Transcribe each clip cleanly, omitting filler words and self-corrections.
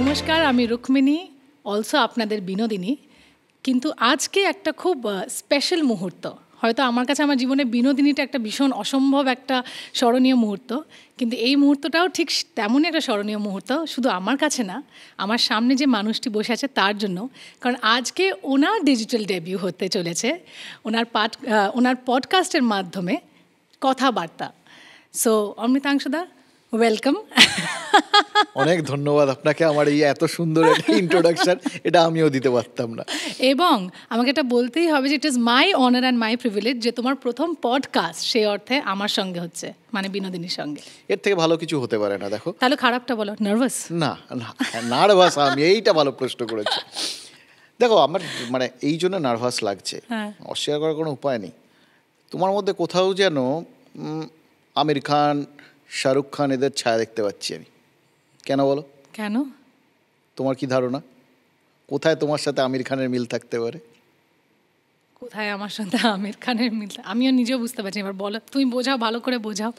নমস্কার, আমি রুক্মিণী, অলসো আপনাদের বিনোদিনী। কিন্তু আজকে একটা খুব স্পেশাল মুহূর্ত। হয়তো আমার কাছে আমার জীবনে বিনোদিনীটা একটা ভীষণ অসম্ভব একটা স্মরণীয় মুহূর্ত, কিন্তু এই মুহূর্তটাও ঠিক তেমনই একটা স্মরণীয় মুহূর্ত, শুধু আমার কাছে না, আমার সামনে যে মানুষটি বসে আছে তার জন্য। কারণ আজকে ওনার ডিজিটাল ডেবিউ হতে চলেছে ওনার পডকাস্টের মাধ্যমে, কথাবার্তা। সো অমৃতাংশুদা, ওয়েলকাম। অনেক ধন্যবাদ আপনাকে আমার এই এত সুন্দর একটা ইন্ট্রোডাকশন, এটা আমিও দিতে পারতাম না। এবং আমাকে এটা বলতেই হবে যে ইট is my honour and my privilege যে তোমার প্রথম পডকাস্ট সেই অর্থে আমার সঙ্গে হচ্ছে, মানে বিনোদিনীর সঙ্গে। এর থেকে ভালো কিছু হতে পারে না। দেখো, তাহলে খারাপটা বলো। নার্ভাস? না, নার্ভাস আমি, এইটা ভালো প্রশ্ন করেছি। দেখো, আমার মানে এই জন্য নার্ভাস লাগছে, অস্বীকার করার কোনো উপায় নেই। তোমার মধ্যে কোথাও যেন আমির খান, শাহরুখ খান এদের ছায়া দেখতে পাচ্ছি আমি। কেন বলো? কেন? তোমার কি ধারণা কোথায় তোমার সাথে আমির খানের মিল থাকতে পারে? কোথায় আমার সাথে আমির খানের মিল? আমিও নিজেও বুঝতে পারছি, এবার বলো, তুমি বোঝাও, ভালো করে বোঝাও।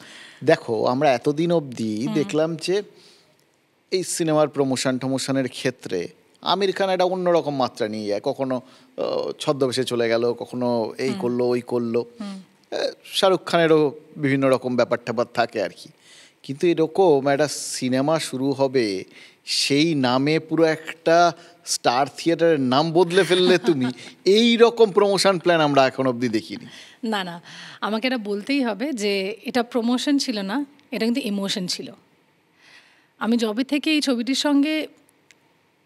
দেখো, আমরা এতদিন অবধি দেখলাম যে এই সিনেমার প্রমোশনের ক্ষেত্রে আমির খান একটা অন্যরকম মাত্রা নিয়ে যায়। কখনো ছদ্মবেশে চলে গেল, কখনো এই করলো ওই করলো। শাহরুখ খানেরও বিভিন্ন রকম ব্যাপার ট্যাপার থাকে আর কি। কিন্তু এরকম একটা সিনেমা শুরু হবে, সেই নামে পুরো একটা স্টার থিয়েটারের নাম বদলে ফেললে তুমি, এই রকম প্রমোশন প্ল্যান আমরা এখন অবধি দেখিনি। না না, আমাকে এটা বলতেই হবে যে এটা প্রমোশন ছিল না, এটা কিন্তু ইমোশন ছিল। আমি যবে থেকে এই ছবিটির সঙ্গে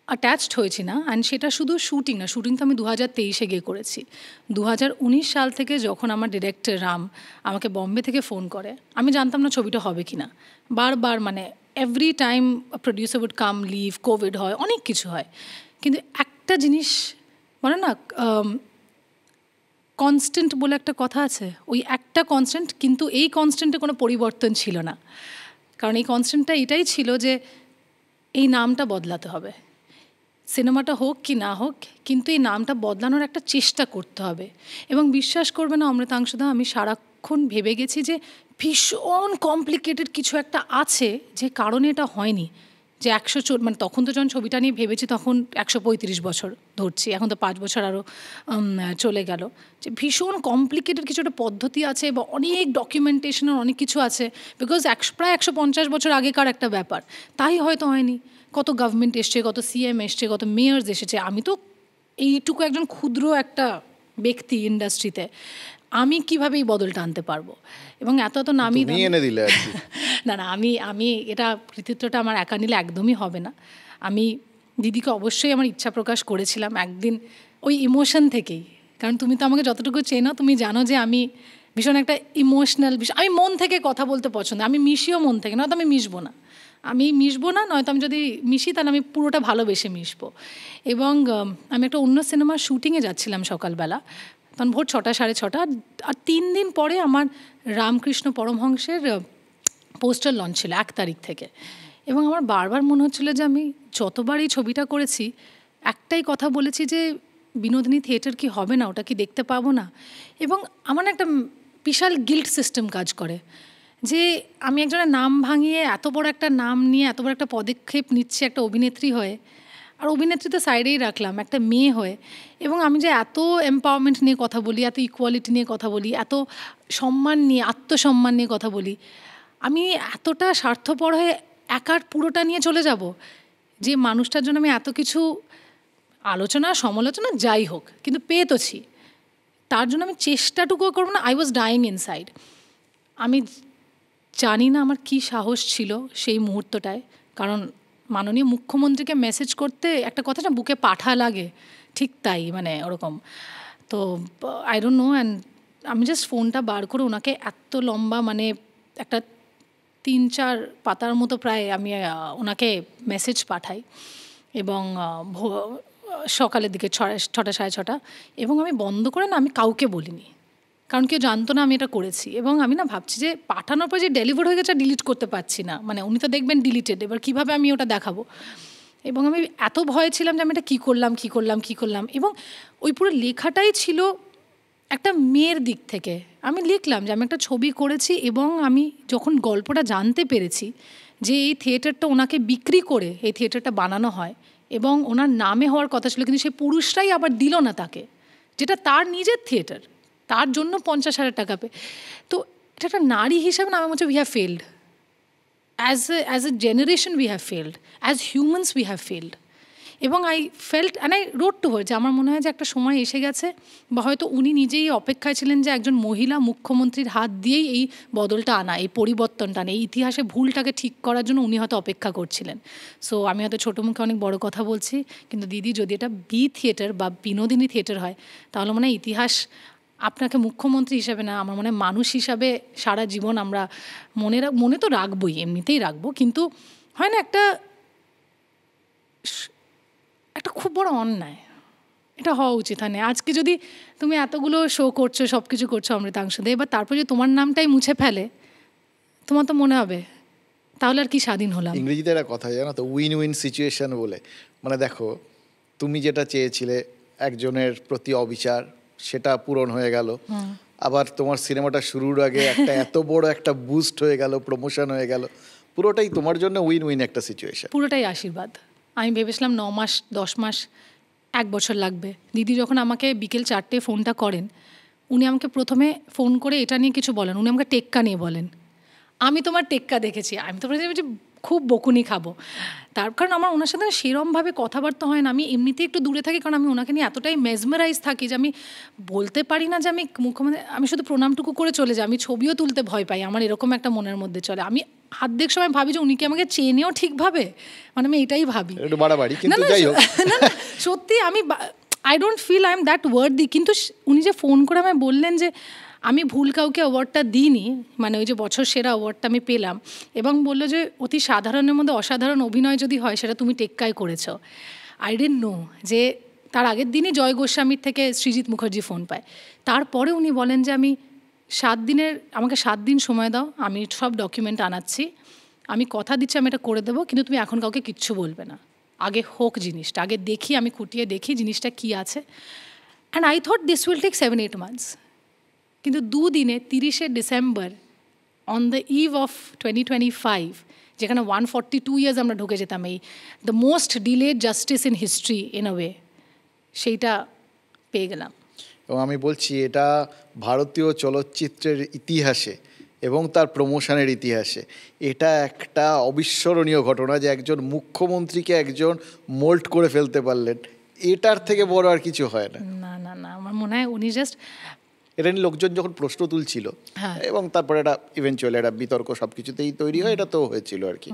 অ্যাটাচড হয়েছি না, অ্যান্ড সেটা শুধু শুটিং না, শুটিং তো আমি 2023 গিয়ে করেছি। 2019 সাল থেকে যখন আমার ডিরেক্টর রাম আমাকে বম্বে থেকে ফোন করে, আমি জানতাম না ছবিটা হবে কি না। বারবার মানে every time producer would come, leave, covid হয়, অনেক কিছু হয়, কিন্তু একটা জিনিস বলে না, কনস্ট্যান্ট বলে একটা কথা আছে, ওই একটা কনস্ট্যান্ট, কিন্তু এই কনস্ট্যান্টে কোনো পরিবর্তন ছিল না। কারণ এই কনস্ট্যান্টটা এটাই ছিল যে এই নামটা বদলাতে হবে। সিনেমাটা হোক কি না হোক, কিন্তু এই নামটা বদলানোর একটা চেষ্টা করতে হবে। এবং বিশ্বাস করবে না অমৃতাংশুদা, আমি সারাক্ষণ ভেবে গেছি যে ভীষণ কমপ্লিকেটেড কিছু একটা আছে যে কারণে এটা হয়নি। যে মানে তখন তো যখন ছবিটা নিয়ে ভেবেছি তখন 135 বছর ধরছি, এখন তো 5 বছর আরও চলে গেল, যে ভীষণ কমপ্লিকেটেড কিছু একটা পদ্ধতি আছে বা অনেক ডকুমেন্টেশনের অনেক কিছু আছে, বিকজ প্রায় 150 বছর আগেকার একটা ব্যাপার, তাই হয়তো হয়নি। কত গভর্নমেন্ট এসছে, কত সিএম এসছে, কত মেয়র্স এসেছে, আমি তো এইটুকু একজন ক্ষুদ্র একটা ব্যক্তি ইন্ডাস্ট্রিতে, আমি কীভাবে এই বদলটা আনতে পারবো? এবং এত নামি এনে দিলে আর কি। না না, আমি এটা কৃতিত্বটা আমার একা নিলে একদমই হবে না। আমি দিদিকে অবশ্যই আমার ইচ্ছা প্রকাশ করেছিলাম একদিন, ওই ইমোশন থেকেই। কারণ তুমি তো আমাকে যতটুকু চেনো, তুমি জানো যে আমি ভীষণ একটা ইমোশনাল, আমি মন থেকে কথা বলতে পছন্দ, আমি মিশিও মন থেকে, নয়তো আমি মিশবো না, নয়তো আমি যদি মিশি তাহলে আমি পুরোটা ভালোবেসে মিশবো। এবং আমি একটা অন্য সিনেমার শ্যুটিংয়ে যাচ্ছিলাম সকালবেলা, তখন ভোর 6টা 6:30, আর 3 দিন পরে আমার রামকৃষ্ণ পরমহংসের পোস্টার লঞ্চ ছিল 1 তারিখ থেকে। এবং আমার বারবার মনে হচ্ছিলো যে আমি যতবার এই ছবিটা করেছি একটাই কথা বলেছি যে বিনোদিনী থিয়েটার কি হবে না, ওটা কি দেখতে পাবো না? এবং আমার একটা বিশাল গিল্ট সিস্টেম কাজ করে যে আমি একজনের নাম ভাঙিয়ে এত বড় একটা নাম নিয়ে এত বড় একটা পদক্ষেপ নিচ্ছি একটা অভিনেত্রী হয়ে, আর অভিনেত্রী তো সাইডেই রাখলাম, একটা মেয়ে হয়ে। এবং আমি যে এত এম্পাওয়ারমেন্ট নিয়ে কথা বলি, এত ইকুয়ালিটি নিয়ে কথা বলি, এত সম্মান নিয়ে, আত্মসম্মান নিয়ে কথা বলি, আমি এতটা স্বার্থপর হয়ে একার পুরোটা নিয়ে চলে যাব যে মানুষটার জন্য আমি এত কিছু আলোচনা সমালোচনা যাই হোক কিন্তু পেয়েছি, তার জন্য আমি চেষ্টাটুকুও করবো না। I was dying inside. আমি জানি না আমার কী সাহস ছিল সেই মুহূর্তটায়, কারণ মাননীয় মুখ্যমন্ত্রীকে মেসেজ করতে একটা কথা না, বুকে পাঠা লাগে, ঠিক তাই, মানে ওরকম। তো আই ডোন্ট নো, অ্যান্ড আমি জাস্ট ফোনটা বার করে ওনাকে এত লম্বা, মানে একটা 3-4 পাতার মতো প্রায় আমি ওনাকে মেসেজ পাঠাই। এবং সকালের দিকে 6টা 6:30, এবং আমি বন্ধ করে না, আমি কাউকে বলিনি, কারণ কেউ জানতো না আমি এটা করেছি। এবং আমি না ভাবছি যে পাঠানোর পর যে ডেলিভার হয়ে গেছে ডিলিট করতে পারছি না, মানে উনি তো দেখবেন ডিলিটেড, এবার কীভাবে আমি ওটা দেখাবো? এবং আমি এত ভয় ছিলাম যে আমি এটা কী করলাম। এবং ওই পুরো লেখাটাই ছিল একটা মেয়ের দিক থেকে। আমি লিখলাম যে আমি একটা ছবি করেছি, এবং আমি যখন গল্পটা জানতে পেরেছি যে এই থিয়েটারটা ওনাকে বিক্রি করে এই থিয়েটারটা বানানো হয় এবং ওনার নামে হওয়ার কথা ছিল, কিন্তু সেই পুরুষরাই আবার দিল না তাকে, যেটা তার নিজের থিয়েটার, তার জন্য 50,000 টাকা পে। তো এটা একটা নারী হিসাবে না আমার মনে হচ্ছে we have failed, as a generation we have failed, as humans we have failed. এবং I felt and I wrote to her যে আমার মনে হয় যে একটা সময় এসে গেছে, বা হয়তো উনি নিজেই অপেক্ষায় ছিলেন যে একজন মহিলা মুখ্যমন্ত্রীর হাত দিয়েই এই বদলটা আনা, এই পরিবর্তনটা আনা, এই ইতিহাসে ভুলটাকে ঠিক করার জন্য উনি হয়তো অপেক্ষা করছিলেন। সো আমি হয়তো ছোটো মুখে অনেক বড় কথা বলছি, কিন্তু দিদি যদি এটা বি থিয়েটার বা বিনোদিনী থিয়েটার হয় তাহলে মনে হয় ইতিহাস আপনাকে মুখ্যমন্ত্রী হিসাবে না, আমার মনে হয় মানুষ হিসাবে সারা জীবন আমরা মনে তো রাখবই, এমনিতেই রাখবো, কিন্তু হয় না একটা খুব বড় অন্যায়, এটা হওয়া উচিত হয় না। আজকে যদি তুমি এতগুলো শো করছো, সব কিছু করছো অমৃতাংশুদে, এবার তারপর যদি তোমার নামটাই মুছে ফেলে, তোমার তো মনে হবে তাহলে আর কি স্বাধীন হলাম। ইংরেজিতে একটা কথা জানো তো, উইন উইন সিচুয়েশন বলে। মানে দেখো, তুমি যেটা চেয়েছিলে একজনের প্রতি অবিচার, সেটা পূরণ হয়ে গেল, আবার তোমার সিনেমাটা শুরুর আগে একটা এত বড় একটা বুস্ট হয়ে গেল, প্রমোশন হয়ে গেল, পুরোটাই তোমার জন্য উইন উইন একটা সিচুয়েশন। পুরোটাই আশীর্বাদ। আমি ভেবেছিলাম 9 মাস 10 মাস 1 বছর লাগবে। দিদি যখন আমাকে বিকেল 4টে ফোনটা করেন, উনি আমাকে প্রথমে ফোন করে এটা নিয়ে কিছু বলেন, উনি আমাকে টেক্কা নিয়ে বলেন, আমি তোমার টেক্কা দেখেছি। আমি তো ভেবেছি খুব বকুনি খাবো, তার কারণ আমার ওনার সাথে সেরমভাবে কথাবার্তা হয় না, আমি এমনিতেই একটু দূরে থাকি, কারণ আমি ওনাকে নিয়ে এতটাই মেজমারাইজ থাকি যে আমি বলতে পারি না যে আমি মুখ্যমন্ত্রী, আমি শুধু প্রণামটুকু করে চলে যাই, আমি ছবিও তুলতে ভয় পাই, আমার এরকম একটা মনের মধ্যে চলে। আমি হাত সময় ভাবি যে উনি কি আমাকে চেনেও ঠিকভাবে, মানে আমি এটাই ভাবি। একটু বাড়াবাড়ি, কিন্তু যাই হোক, না সত্যি আমি I don't feel I am that worthy. কিন্তু উনি যে ফোন করে আমায় বললেন যে আমি ভুল কাউকে অ্যাওয়ার্ডটা দিইনি, মানে ওই যে বছর সেরা অ্যাওয়ার্ডটা আমি পেলাম, এবং বললো যে অতি সাধারণের মধ্যে অসাধারণ অভিনয় যদি হয় সেটা তুমি টেক্কায় করেছো। আই ডিডন্ট নো যে তার আগের দিনই জয় গোস্বামীর থেকে সৃজিত মুখার্জি ফোন পায়। তারপরে উনি বলেন যে আমাকে 7 দিন সময় দাও, আমি সব ডকুমেন্ট আনাচ্ছি, আমি কথা দিচ্ছি আমি এটা করে দেবো, কিন্তু তুমি এখন কাউকে কিচ্ছু বলবে না, আগে হোক জিনিসটা, আগে দেখি, আমি খুঁটিয়ে দেখি জিনিসটা কী আছে। And I thought this will take 7-8 months. কিন্তু 2 দিনে 30শে December on the eve of 2025, যেখানে 142 ইয়ার্স আমরা ঢুকে যেতাম, এই the most delayed justice in history in a way, সেইটা পেয়ে গেলাম। এবং আমি বলছি এটা ভারতীয় চলচ্চিত্রের ইতিহাসে এবং তার প্রমোশনের ইতিহাসে এটা একটা অবিস্মরণীয় ঘটনা, যে একজন মুখ্যমন্ত্রীকে একজন মোল্ড করে ফেলতে পারলেন, এটার থেকে বড় আর কিছু হয় না। না না না, আমার মনে হয় উনি জাস্ট, এটা নিয়ে লোকজন যখন প্রশ্ন তুলছিল, এবং তারপরে এটা ইভেনচুয়ালি একটা বিতর্ক সব কিছুতেই তৈরি হয়, এটা তো হয়েছিল আর কি,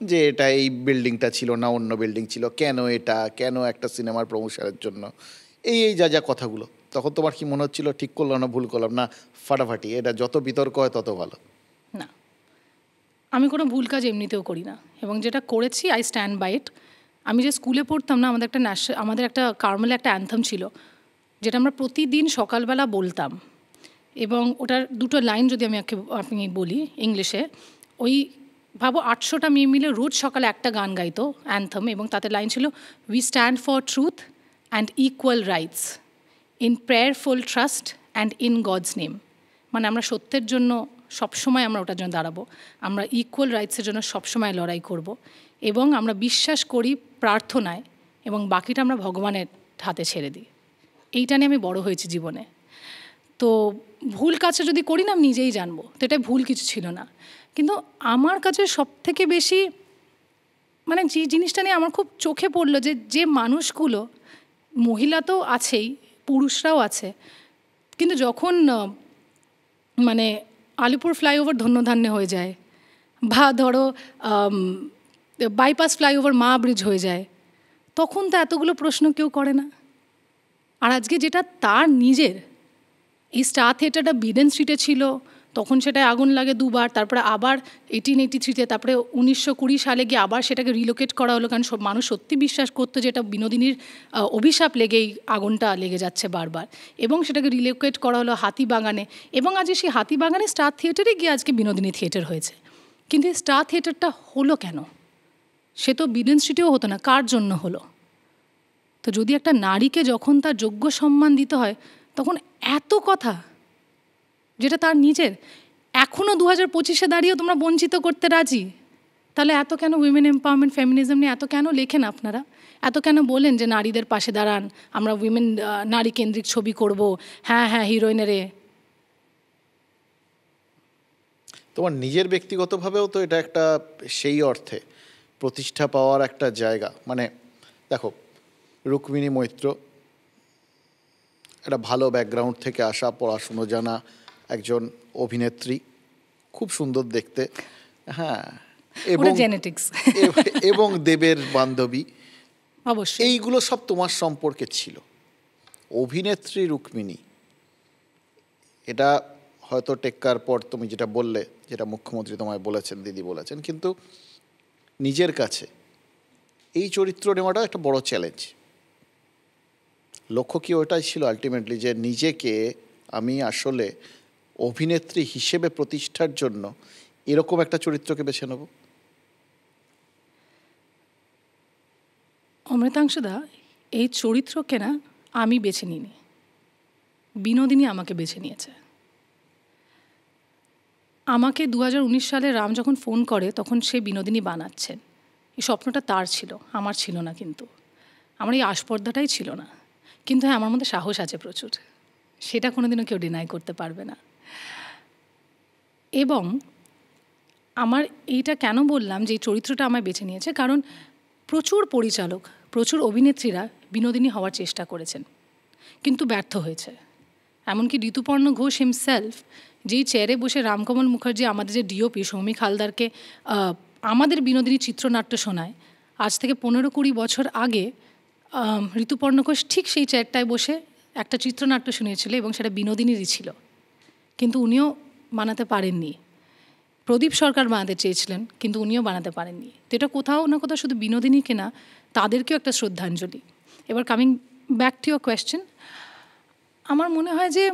যে এটা এই বিল্ডিংটা ছিল না অন্য বিল্ডিং ছিল, কেন একটা সিনেমার প্রমোশনের জন্য এই যা কথাগুলো, তখন তোমার কি মনে হচ্ছিল ঠিক করলাম না ভুল করলাম না? ফাটাফাটি, এটা যত বিতর্ক হয় তত ভালো। না, আমি কোনো ভুল কাজ এমনিতেও করি না, এবং যেটা করেছি আই স্ট্যান্ড বাই ইট। আমি যে স্কুলে পড়তাম না, আমাদের একটা কার্মেলে একটা অ্যান্থম ছিল, যেটা আমরা প্রতিদিন সকালবেলা বলতাম, এবং ওটার 2টো লাইন যদি আপনি বলি ইংলিশে, ওই ভাবো 800টা মেয়ে মিলে রোজ সকালে একটা গান গাইতো অ্যান্থম, এবং তাতে লাইন ছিল, we stand for truth and equal rights in prayerful trust and in God's name. মানে আমরা সত্যের জন্য সবসময় আমরা ওটার জন্য দাঁড়াবো, আমরা ইকুয়াল রাইটসের জন্য সবসময় লড়াই করব, এবং আমরা বিশ্বাস করি প্রার্থনায়, এবং বাকিটা আমরা ভগবানের হাতে ছেড়ে দিই। এইটা নিয়ে আমি বড় হয়েছি জীবনে। তো ভুল কাজটা যদি করি না আমি নিজেই জানবো, তো এটা ভুল কিছু ছিল না। কিন্তু আমার কাছে সবথেকে বেশি মানে যে জিনিসটা নিয়ে আমার খুব চোখে পড়লো, যে মানুষগুলো, মহিলা তো আছেই, পুরুষরাও আছে, কিন্তু যখন মানে আলিপুর ফ্লাইওভার ধন্যধান্যে হয়ে যায়, বা ধরো বাইপাস ফ্লাইওভার মা ব্রিজ হয়ে যায়, তখন তো এতগুলো প্রশ্ন কেউ করে না। আর আজকে যেটা তার নিজের, এই স্টার থিয়েটারটা বিডেন স্ট্রিটে ছিল, তখন সেটায় আগুন লাগে 2বার, তারপরে আবার 1883-তে, তারপরে 1920 সালে গিয়ে আবার সেটাকে রিলোকেট করা হলো, কারণ মানুষ সত্যি বিশ্বাস করতো যে এটা বিনোদিনীর অভিশাপ লেগেই আগুনটা লেগে যাচ্ছে বারবার, এবং সেটাকে রিলোকেট করা হলো হাতিবাগানে, এবং আজকে সেই হাতিবাগানে স্টার থিয়েটারে গিয়ে আজকে বিনোদিনী থিয়েটার হয়েছে। কিন্তু এই স্টার থিয়েটারটা হলো কেন? সে তো বিডেন স্ট্রিটেও হতো না, কার জন্য হলো? তো যদি একটা নারীকে যখন তার যোগ্য সম্মান দিতে হয়, তখন এত কথা যেটা তার নিজের, এখনও 2025-এ দাঁড়িয়েও তোমরা বঞ্চিত করতে রাজি, তাহলে এত কেন উইমেন এম্পাওয়ারমেন্ট ফেমিনিজম নিয়ে এত কেন লেখেন আপনারা? এত কেন বলেন যে নারীদের পাশে দাঁড়ান, আমরা উইমেন নারী কেন্দ্রিক ছবি করব, হ্যাঁ হ্যাঁ হিরোইনেরে? তোমার নিজের ব্যক্তিগতভাবেও তো এটা একটা সেই অর্থে প্রতিষ্ঠা পাওয়ার একটা জায়গা। মানে দেখো, রুক্মিণী মৈত্র একটা ভালো ব্যাকগ্রাউন্ড থেকে আসা, পড়াশুনো জানা একজন অভিনেত্রী, খুব সুন্দর দেখতে, হ্যাঁ, এবং জেনেটিক্স এবং দেবের বান্ধবী, অবশ্যই। এইগুলো সব তোমার সম্পর্কে ছিল। অভিনেত্রী রুক্মিণী, এটা হয়তো টেক্কার পর তুমি যেটা বললে, যেটা মুখ্যমন্ত্রী তোমায় বলেছেন, দিদি বলেছেন, কিন্তু নিজের কাছে এই চরিত্র নেওয়াটা একটা বড় চ্যালেঞ্জ। লক্ষ্য কি ওটাই ছিল আলটিমেটলি, যে নিজেকে আমি আসলে অভিনেত্রী হিসেবে প্রতিষ্ঠার জন্য এরকম একটা চরিত্রকে বেছে নেব? অমৃতাংশুদা, এই চরিত্রকে না আমি বেছে নিইনি, বিনোদিনী আমাকে বেছে নিয়েছে। আমাকে 2019 সালে রাম যখন ফোন করে তখন সে বিনোদিনী বানাচ্ছেন। এই স্বপ্নটা তার ছিল, আমার ছিল না। কিন্তু আমার এই আস্পর্ধাটাই ছিল না। কিন্তু হ্যাঁ, আমার মধ্যে সাহস আছে প্রচুর, সেটা কোনোদিনও কেউ ডিনাই করতে পারবে না। এবং আমার এইটা কেন বললাম যে এই চরিত্রটা আমায় বেছে নিয়েছে, কারণ প্রচুর পরিচালক, প্রচুর অভিনেত্রীরা বিনোদিনী হওয়ার চেষ্টা করেছেন কিন্তু ব্যর্থ হয়েছে। এমনকি ঋতুপর্ণ ঘোষ হিমসেলফ, যেই চেয়ারে বসে রামকমল মুখার্জি আমাদের যে ডিওপি সৌমিক হালদারকে আমাদের বিনোদিনী চিত্রনাট্য শোনায়, আজ থেকে 15-20 বছর আগে ঋতুপর্ণ ঘোষ ঠিক সেই চেয়ারটায় বসে একটা চিত্রনাট্য শুনিয়েছিল এবং সেটা বিনোদিনীরই ছিল। কিন্তু উনিও বানাতে পারেননি। প্রদীপ সরকার বানাতে চেয়েছিলেন কিন্তু উনিও বানাতে পারেননি। তো এটা কোথাও না কোথাও শুধু বিনোদিনীকে না, তাদেরকেও একটা শ্রদ্ধাঞ্জলি। এবার coming back to your question, আমার মনে হয় যে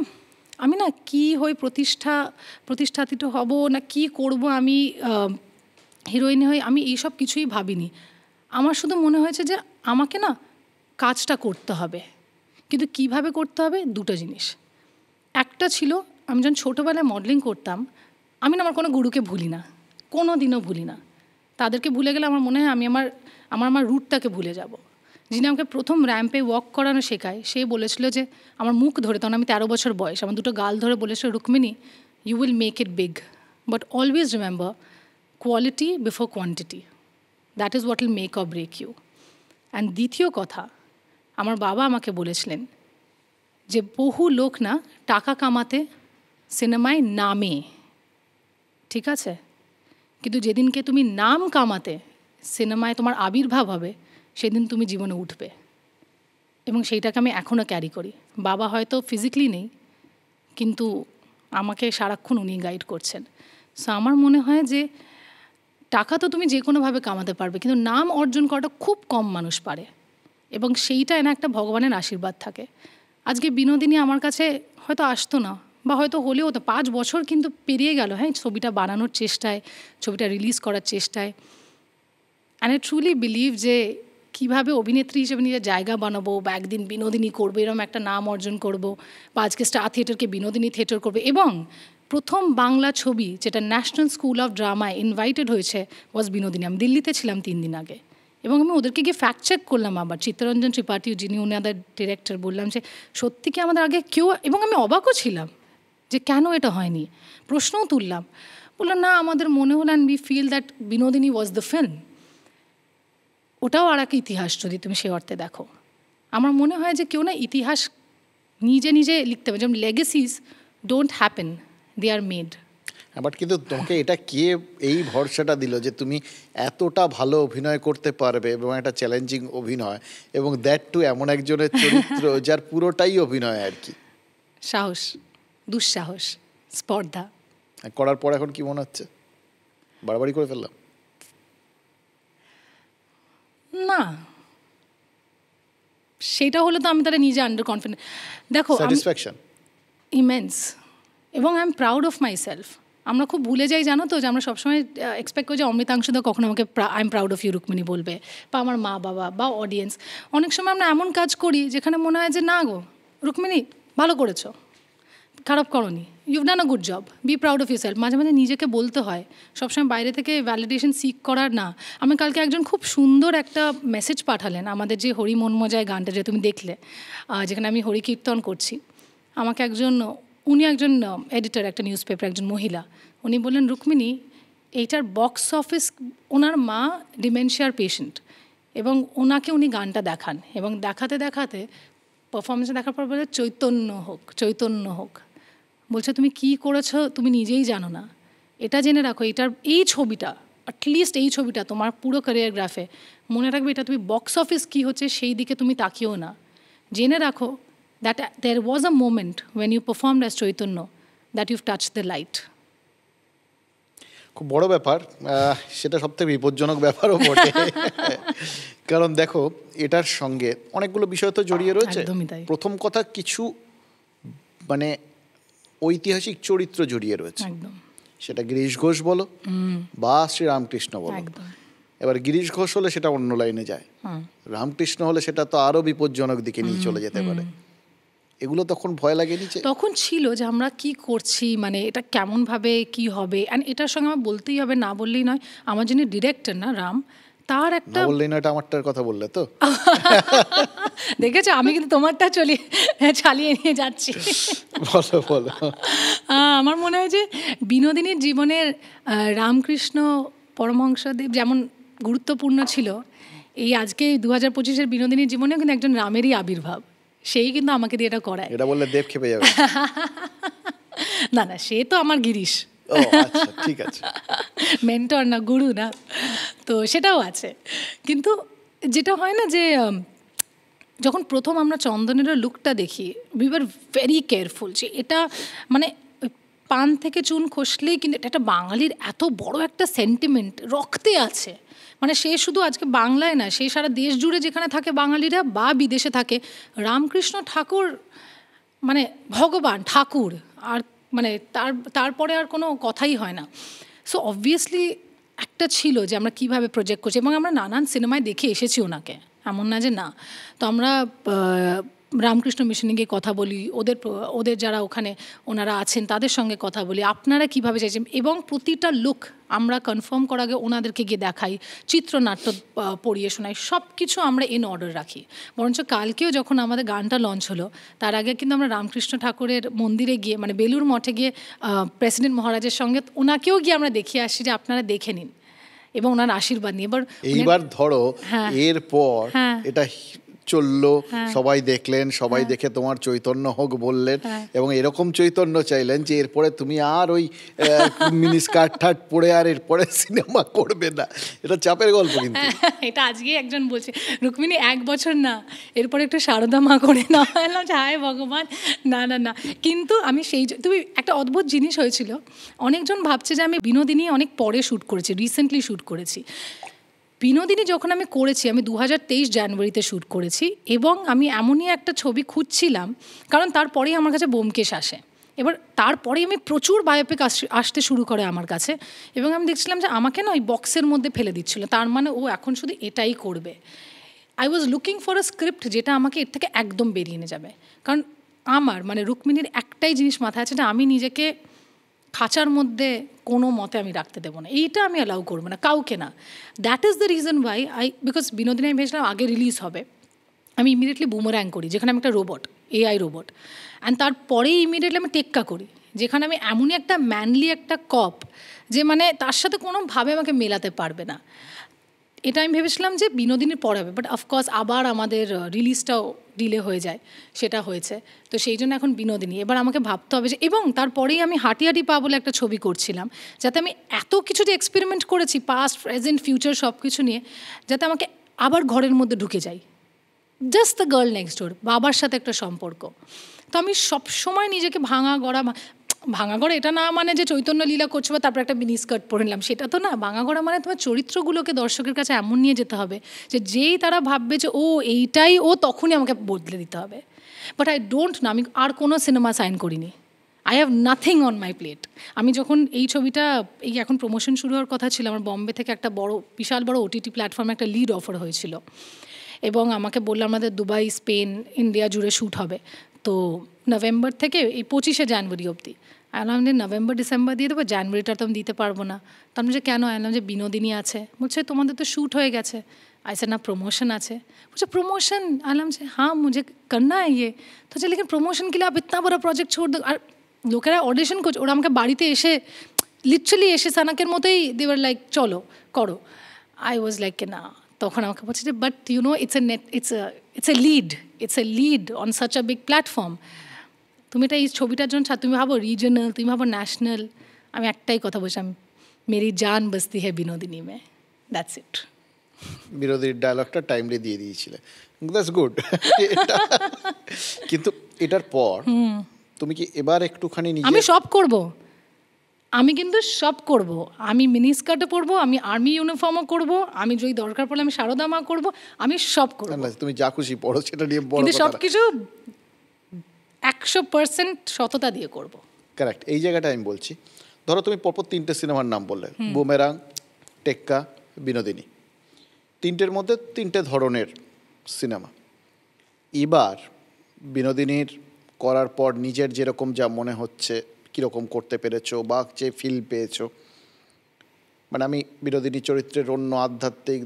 আমি না কী হয়ে প্রতিষ্ঠাতিত হব না কি করব, আমি হিরোইন হয়ে, আমি এইসব কিছুই ভাবিনি। আমার শুধু মনে হয়েছে যে আমাকে না কাজটা করতে হবে। কিন্তু কিভাবে করতে হবে? দুটো জিনিস। একটা ছিল, আমি যখন ছোটোবেলায় মডেলিং করতাম, আমি না আমার কোনো গুরুকে ভুলি না, কোনো দিনও ভুলি না। তাদেরকে ভুলে গেলে আমার মনে হয় আমি আমার রুটটাকে ভুলে যাব। যিনি আমাকে প্রথম র্যাম্পে ওয়াক করানো শেখায়, সে বলেছিল যে আমার মুখ ধরে, তখন আমি 13 বছর বয়স, আমার দুটো গাল ধরে বলেছিল, Rukmini, you will make it big, but always remember quality before quantity, that is what will make or break you. And দ্বিতীয় কথা, আমার বাবা আমাকে বলেছিলেন যে বহু লোক না টাকা কামাতে সিনেমায় নামে, ঠিক আছে, কিন্তু যেদিনকে তুমি নাম কামাতে সিনেমায় তোমার আবির্ভাব হবে, সেদিন তুমি জীবনে উঠবে। এবং সেইটাকে আমি এখনও ক্যারি করি। বাবা হয়তো ফিজিক্যালি নেই, কিন্তু আমাকে সারাক্ষণ উনি গাইড করছেন। সো আমার মনে হয় যে টাকা তো তুমি যে কোনোভাবে কামাতে পারবে, কিন্তু নাম অর্জন করাটা খুব কম মানুষ পারে, এবং সেইটা এনে একটা ভগবানের আশীর্বাদ থাকে। আজকে বিনোদিনী আমার কাছে হয়তো আসতো না, বা হয়তো হলেও তো 5 বছর কিন্তু পেরিয়ে গেল, হ্যাঁ, ছবিটা বানানোর চেষ্টায়, ছবিটা রিলিজ করার চেষ্টায়। অ্যান্ড আই ট্রুলি বিলিভ যে কীভাবে অভিনেত্রী হিসেবে নিজের জায়গা বানাবো, বা একদিন বিনোদিনী করবো, এরকম একটা নাম অর্জন করবো, বা আজকে স্টার থিয়েটারকে বিনোদিনী থিয়েটার করবে। এবং প্রথম বাংলা ছবি যেটা ন্যাশনাল স্কুল অফ ড্রামায় ইনভাইটেড হয়েছে ওয়াজ বিনোদিনী। আমি দিল্লিতে ছিলাম 3 দিন আগে, এবং আমি ওদেরকে গিয়ে ফ্যাক্ট চেক করলাম আবার, চিত্তরঞ্জন ত্রিপাঠী যিনি ওনাদের ডিরেক্টর, বললাম যে সত্যি কি আমাদের আগে কেউ, এবং আমি অবাকও ছিলাম যে কেন এটা হয়নি, প্রশ্নও তুললাম। বললাম না, আমাদের মনে হল, and we feel that Binodini was the film. ওটাও আর এক ইতিহাস যদি তুমি সে অর্থে দেখো। আমার মনে হয় যে কেউ না ইতিহাস নিজে নিজে লিখতে হবে, যেমন legacies don't happen, they are made. But কিন্তু তোমাকে এটা কে এই ভরসাটা দিল যে তুমি এতটা ভালো অভিনয় করতে পারবে, এবং একটা চ্যালেঞ্জিং অভিনয়, এবং দ্যাট টু এমন একজনের চরিত্র যার পুরোটাই অভিনয় আর কি? সাহস, দুঃসাহস, স্পর্ধা। করার পর এখন কি মনে হচ্ছে? বাড়াবাড়ি করে ফেললাম? না, সেটা হলে তো আমি তাহলে নিজে আন্ডার কনফিডেন্ট। দেখো, স্যাটিসফ্যাকশন ইমেন্স, এবং I am proud of my self. আমরা খুব ভুলে যাই, জানো তো, যে আমরা সবসময় এক্সপেক্ট করি যে অমৃতাংশুদা কখনো আমাকে I am proud of you Rukmini বলবে, বা আমার মা বাবা বা অডিয়েন্স। অনেক সময় আমরা এমন কাজ করি যেখানে মনে হয় যে না গো রুক্মিণী, ভালো করেছো, খারাপ করনি, you've done a good job, be proud of yourself. মাঝে মাঝে নিজেকে বলতে হয়, সবসময় বাইরে থেকে ভ্যালিডেশন সিক করার না। আমি কালকে একজন খুব সুন্দর একটা মেসেজ পাঠালেন, আমাদের যে হরি মন মজায় গানটা যে তুমি দেখলে, যেখানে আমি হরি কীর্তন করছি, আমাকে উনি একজন এডিটর, একটা নিউজ পেপার, একজন মহিলা, উনি বললেন, রুক্মিণী, এইটার বক্স অফিস, ওনার মা ডিমেনশিয়ার পেশেন্ট, এবং ওনাকে উনি গানটা দেখান, এবং দেখাতে দেখাতে পারফরমেন্সে দেখার পর বলে চৈতন্য হোক, চৈতন্য হোক। বলছে তুমি কি করেছো তুমি নিজেই জানো না। এটা জেনে রাখো, এটার এই ছবিটা, অ্যাটলিস্ট এই ছবিটা তোমার পুরো ক্যারিয়ারগ্রাফে মনে রাখবে, এটা তুমি বক্স অফিস কী হচ্ছে সেই দিকে তুমি তাকিও না। জেনে রাখো that there was a moment when you performed as Chaitanya, that you touch the light. খুব বড় ব্যাপার, সেটা সবথেকে বিপজ্জনক ব্যাপারও বটে। কারণ দেখো, এটার সঙ্গে অনেকগুলো বিষয় তো জড়িয়ে রয়েছে। প্রথম কথা, কিছু মানে ঐতিহাসিক চরিত্র জড়িয়ে রয়েছে, সেটা গিরিশ ঘোষ বলো বা শ্রীরামকৃষ্ণ বলো। এবার গিরিশ ঘোষ হলে সেটা অন্য লাইনে যায়, রামকৃষ্ণ হলে সেটা তো আরো বিপজ্জনক দিকে নিয়ে চলে যেতে পারে। এগুলো তখন ভয় লাগেনি? তখন ছিল যে আমরা কি করছি, মানে এটা কেমনভাবে কি হবে। অ্যান্ড এটার সঙ্গে আমার বলতেই হবে, না বললেই নয়, আমার যিনি ডিরেক্টর না রাম, তার একটা বললেই না, এটা আমারটার কথা বললে তো। দেখেছো, আমি কিন্তু তোমারটা চালিয়ে নিয়ে যাচ্ছি। বলো বলো। আমার মনে হয় যে বিনোদিনীর জীবনের রামকৃষ্ণ পরমহংসদেব যেমন গুরুত্বপূর্ণ ছিল, এই আজকে 2025-এর বিনোদিনীর জীবনেও কিন্তু একজন রামেরই আবির্ভাব। সেই কিন্তু আমাকে দিয়ে এটা করায়। এটা বললে দেব খেপে যাবে। না না, সে তো আমার গিরিশ। ও আচ্ছা, ঠিক আছে। মেন্টর না, গুরু না, তো সেটাও আছে। কিন্তু যেটা হয় না যে যখন প্রথম আমরা চন্দনেরও লুকটা দেখি, উই ওয়ার ভেরি কেয়ারফুল যে এটা মানে পান থেকে চুন খসলেই কিন্তু এটা বাঙালির এত বড় একটা সেন্টিমেন্ট রক্তে আছে। মানে সে শুধু আজকে বাংলায় না, সে সারা দেশ জুড়ে যেখানে থাকে বাঙালিরা বা বিদেশে থাকে, রামকৃষ্ণ ঠাকুর মানে ভগবান ঠাকুর, আর মানে তারপরে আর কোনো কথাই হয় না। সো অবভিয়াসলি একটা ছিল যে আমরা কীভাবে প্রজেক্ট করছি, এবং আমরা নানান সিনেমায় দেখে এসেছি ওনাকে, এমন না যে না। তো আমরা রামকৃষ্ণ মিশনে গিয়ে কথা বলি, ওদের যারা ওখানে ওনারা আছেন তাদের সঙ্গে কথা বলি, আপনারা কীভাবে চাইছেন, এবং প্রতিটা লুক আমরা কনফার্ম করার আগে ওনাদেরকে গিয়ে দেখাই, চিত্রনাট্য পড়িয়ে শোনাই, সব কিছু আমরা ইন অর্ডার রাখি। বরঞ্চ কালকেও যখন আমাদের গানটা লঞ্চ হলো, তার আগে কিন্তু আমরা রামকৃষ্ণ ঠাকুরের মন্দিরে গিয়ে, মানে বেলুর মঠে গিয়ে প্রেসিডেন্ট মহারাজের সঙ্গে ওনাকেও গিয়ে আমরা দেখিয়ে আসছি যে আপনারা দেখে নিন এবং ওনার আশীর্বাদ নিয়ে। এইবার ধরো এরপর এটা চললো, সবাই দেখলেন, সবাই দেখে তোমার চৈতন্য হোক বললেন, এবং এরকম চৈতন্য চাইলেন যে এরপরে তুমি আর ওই মিনি স্কার্ট ঠাট পরে আর এরপরে সিনেমা করবে না। এটা চাপের গল্প। কিন্তু এটা আজকে একজন বলছে, রুক্মিণী 1 বছর না, এরপরে একটু শারদা মা করে না। এলাম যে হায় ভগবান, না না না। কিন্তু আমি তুমি একটা অদ্ভুত জিনিস হয়েছিল, অনেকজন ভাবছে যে আমি বিনোদিনী অনেক পরে শ্যুট করেছি, রিসেন্টলি শ্যুট করেছি। বিনোদিনী যখন আমি করেছি, আমি 2023 জানুয়ারিতে শ্যুট করেছি, এবং আমি এমনই একটা ছবি খুঁজছিলাম, কারণ তারপরেই আমার কাছে ব্যোমকেশ আসে। এবার তারপরেই আমি প্রচুর বায়োপিক আসতে শুরু করে আমার কাছে, এবং আমি দেখছিলাম যে আমাকে না ওই বক্সের মধ্যে ফেলে দিচ্ছিল, তার মানে ও এখন শুধু এটাই করবে। I was looking for a script যেটা আমাকে এর থেকে একদম বেরিয়ে নিয়ে যাবে। কারণ আমার মানে রুক্মিণীর একটাই জিনিস মাথায় আছে, যে আমি নিজেকে খাঁচার মধ্যে কোনো মতে আমি রাখতে দেবো না, এইটা আমি অ্যালাউ করবো না কাউকে না। That is the reason why because Binodini আমি ভেবেছিলাম আগে রিলিজ হবে, আমি ইমিডিয়েটলি বুমারাং করি, যেখানে আমি একটা রোবট, এআই রোবট, অ্যান্ড তারপরেই ইমিডিয়েটলি আমি টেক্কা করি, যেখানে আমি এমনই একটা ম্যানলি একটা কপ যে মানে তার সাথে কোনোভাবে আমাকে মেলাতে পারবে না। এটা আমি ভেবেছিলাম যে বিনোদিনীর পর হবে, বাট অফকোর্স আবার আমাদের রিলিজটাও ডিলে হয়ে যায়, সেটা হয়েছে। তো সেই জন্য এখন বিনোদিনী, এবার আমাকে ভাবতে হবে যে, এবং তারপরেই আমি হাঁটি হাঁটি পা বলে একটা ছবি করছিলাম, যাতে আমি এত কিছু যে এক্সপেরিমেন্ট করেছি পাস্ট প্রেজেন্ট ফিউচার সব কিছু নিয়ে, যাতে আমাকে আবার ঘরের মধ্যে ঢুকে যাই, জাস্ট দ্য গার্ল নেক্সট ডোর, বাবার সাথে একটা সম্পর্ক। তো আমি সবসময় নিজেকে ভাঙা গড়া এটা না মানে যে চৈতন্য লীলা করছো বা তারপর একটা মিনি স্কার্ট পরে নিলাম, সেটা তো না। ভাঙা গড়া মানে তোমার চরিত্রগুলোকে দর্শকের কাছে এমন নিয়ে যেতে হবে যে যেই তারা ভাববে যে ও এইটাই ও, তখনই আমাকে বদলে দিতে হবে। বাট আই ডোন্ট না, আমি আর কোনো সিনেমা সাইন করিনি, I have nothing on my plate. আমি যখন এই ছবিটা এখন প্রমোশন শুরু হওয়ার কথা ছিল, আমার বম্বে থেকে একটা বিশাল বড় ওটিটি প্ল্যাটফর্মে একটা লিড অফার হয়েছিল, এবং আমাকে বললো আমাদের দুবাই, স্পেন, ইন্ডিয়া জুড়ে শ্যুট হবে, তো নভেম্বর থেকে এই 25শে জানুয়ারি অবধি। আনলাম যে নভেম্বর ডিসেম্বর দিয়ে দেবো, জানুয়ারিটা তো আমি দিতে পারবো না। তখন যে কেন? আনলাম যে বিনোদিনী আছে। বলছে তোমাদের তো শ্যুট হয়ে গেছে। ऐसे ना प्रमोशन আছে। বলছে প্রমোশন? আনলাম যে हाँ मुझे करना है ये। তো বলছে लेकिन प्रमोशन के लिए आप इतना बड़ा प्रोजेक्ट छोड़ दो। আর লোকেরা অডিশন করছে, ওরা আমাকে বাড়িতে এসে লিটারালি এসে সানাকের মতোই দেওয়ার লাইক চলো করো। আই ওয়াজ লাইক না। তখন আমাকে বলছে যে but you know it's a lead on such a big platform. তুমি এটা এই ছবিটার জন্য তুমি ভাবো রিজনাল, তুমি ভাবো ন্যাশনাল। আমি একটাই কথা বলছিলাম, মেরি জান বসতি হ্যাঁ বিনোদিনী মে, দ্যাটস ইট। বিরোধীর ডায়লগটা টাইমলি দিয়ে দিয়েছিলে, দ্যাটস গুড। কিন্তু এটার পর তুমি কি এবার একটুখানি আমি সব করব, আমি কিন্তু সব করব। আমি মিনি স্কার্টও পরবো, আমি আর্মি ইউনিফর্মও করব, আমি যদি দরকার পড়লে আমি সারদা মা করবো, আমি সব করব। তুমি যা খুশি পড়ো, সেটা নিয়ে বড় কিন্তু কথা সব না। কিছু 100% সততা দিয়ে করব। কারেক্ট। এই জায়গাটা আমি বলছি, ধরো তুমি পরপর 3টে সিনেমার নাম বললে, বুমেরাং, টেক্কা, বিনোদিনী। 3টের মধ্যে 3টে ধরনের সিনেমা। এবার বিনোদিনীর করার পর নিজের যেরকম যা মনে হচ্ছে, কীরকম করতে পেরেছো বা যে ফিল পেয়েছো, মানে আমি বিনোদিনী চরিত্রের অন্য আধ্যাত্মিক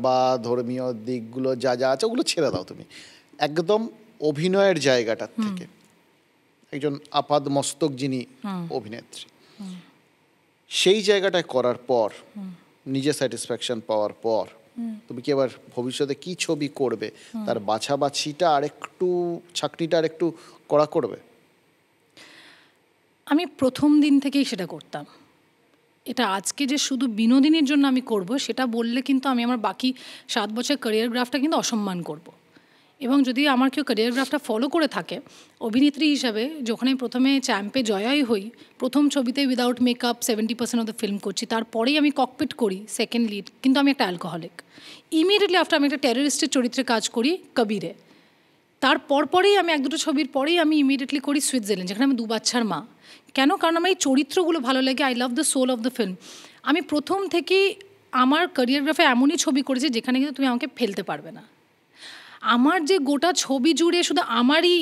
বা ধর্মীয় দিকগুলো যা যা আছে ওগুলো ছেড়ে দাও, তুমি একদম অভিনয়ের জায়গাটার থেকে একজন আপাদ মস্তক যিনি অভিনেত্রী, সেই জায়গাটায় করার পর নিজে স্যাটিসফ্যাকশন পাওয়ার পর তুমি কি এবার ভবিষ্যতে কি ছবি করবে তার বাছাবাছিটা আরেকটু, ছাকনিটা আরেকটু কড়া করবে? আমি প্রথম দিন থেকেই সেটা করতাম। এটা আজকে যে শুধু বিনোদিনীর জন্য আমি করব সেটা বললে কিন্তু আমি আমার বাকি 7 বছর ক্যারিয়ার গ্রাফটা কিন্তু অসম্মান করব। এবং যদি আমার কেউ ক্যারিয়ার গ্রাফটা ফলো করে থাকে, অভিনেত্রী হিসাবে যখন আমি প্রথমে চ্যাম্পে জয়াই হই, প্রথম ছবিতে without makeup 70% of the film করছি, তারপরেই আমি ককপিট করি সেকেন্ড লিড, কিন্তু আমি একটা অ্যালকোহলিক। ইমিডিয়েটলি আফটার আমি একটা টেররিস্টের চরিত্রে কাজ করি কবিরে, তার পরপরেই আমি 1-2 ছবির পরেই আমি ইমিডিয়েটলি করি সুইজারল্যান্ড, যেখানে আমি 2 বাচ্চার মা। কেন? কারণ আমার এই চরিত্রগুলো ভালো লাগে, I love the soul of the film. আমি প্রথম থেকেই আমার ক্যারিয়ারগ্রাফে এমনই ছবি করেছি যেখানে কিন্তু তুমি আমাকে ফেলতে পারবে না। আমার যে গোটা ছবি জুড়ে শুধু আমারই